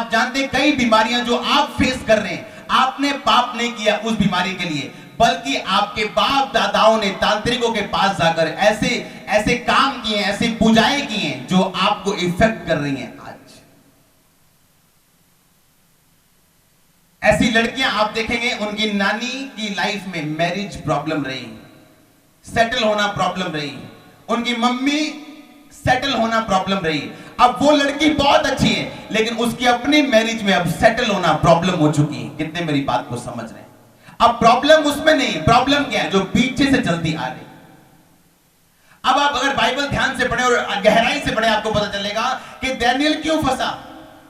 आप जानते हैं कई बीमारियां जो आप फेस कर रहे हैं, आपने पाप नहीं किया उस बीमारी के लिए, बल्कि आपके बाप दादाओं ने तांत्रिकों के पास जाकर ऐसे ऐसे काम किए, ऐसी पूजाएं की हैं जो आपको इफेक्ट कर रही हैं। आज ऐसी लड़कियां आप देखेंगे, उनकी नानी की लाइफ में मैरिज प्रॉब्लम रही, सेटल होना प्रॉब्लम रही, उनकी मम्मी सेटल होना प्रॉब्लम रही। अब वो लड़की बहुत अच्छी है, लेकिन उसकी अपनी मैरिज में अब सेटल होना प्रॉब्लम हो चुकी है। कितने मेरी बात को समझ रहे हैं? अब प्रॉब्लम उसमें नहीं, प्रॉब्लम क्या है? जो पीछे से चलती आ रही। अब आप अगर बाइबल ध्यान से पढ़े और गहराई से पढ़े, आपको पता चलेगा कि दानियेल क्यों फंसा।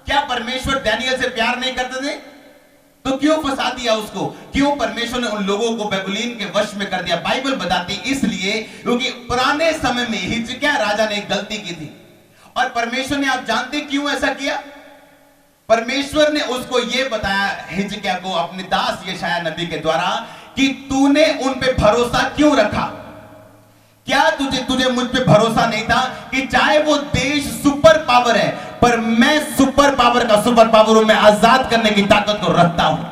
क्या परमेश्वर दानियेल से प्यार नहीं करते थे? तो क्यों फंसा दिया उसको? क्यों परमेश्वर ने उन लोगों को बेबीलोन के वश में कर दिया? बाइबल बताती इसलिए क्योंकि पुराने समय में हिजकिय्याह राजा ने एक गलती की थी, और परमेश्वर ने, आप जानते क्यों ऐसा किया? परमेश्वर ने उसको यह बताया हिजकिय्याह को अपने दास यशायाह नबी के द्वारा कि तूने उन पे भरोसा क्यों रखा। क्या तुझे मुझ पे भरोसा नहीं था कि चाहे वो देश सुपर पावर है, पर मैं सुपर पावर का सुपर पावर हूं, मैं आजाद करने की ताकत को रखता हूं।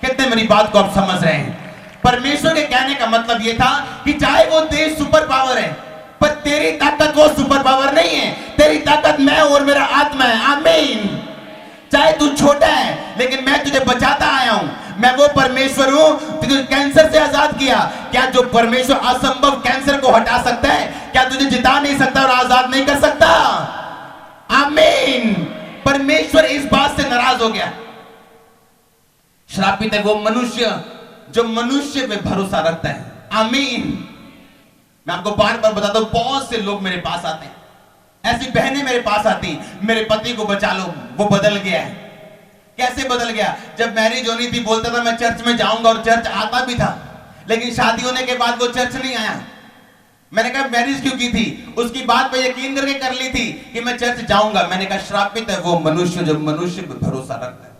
कितने मेरी बात को आप समझ रहे हैं? परमेश्वर के कहने का मतलब यह था कि चाहे वो देश सुपर पावर है, पर तेरी ताकत वो सुपर पावर नहीं है। तेरी ताकत मैं और मेरा आत्मा है। आमीन। चाहे तू छोटा है, लेकिन मैं तुझे बचाता आया हूं। मैं वो परमेश्वर हूं, तुझे कैंसर से आजाद किया। क्या जो परमेश्वर असंभव कैंसर को हटा सकता है, क्या तुझे जिता नहीं सकता और आजाद नहीं कर सकता? आमीन। परमेश्वर इस बात से नाराज हो गया। श्रापित है वो मनुष्य जो मनुष्य पे भरोसा रखता है। आमीन। मैं आपको बार बार बताता हूं, बहुत से लोग मेरे पास आते हैं, ऐसी बहनें मेरे पास आती, मेरे पति को बचा लो, वो बदल गया है। कैसे बदल गया? जब मैरिज होनी थी बोलता था मैं चर्च में जाऊंगा, और चर्च आता भी था, लेकिन शादी होने के बाद वो चर्च नहीं आया। मैंने कहा मैरिज क्यों की थी? उसकी बात पे यकीन करके कर ली थी कि मैं चर्च जाऊंगा। मैंने कहा श्रापित है वो मनुष्य जो मनुष्य पे भरोसा रखता है।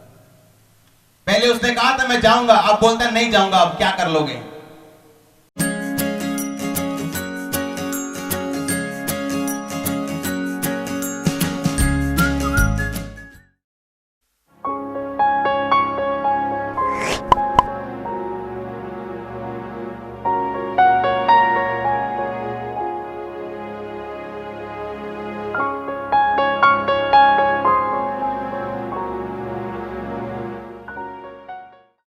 पहले उसने कहा था मैं जाऊंगा, अब बोलता है नहीं जाऊंगा। अब क्या कर लोगे?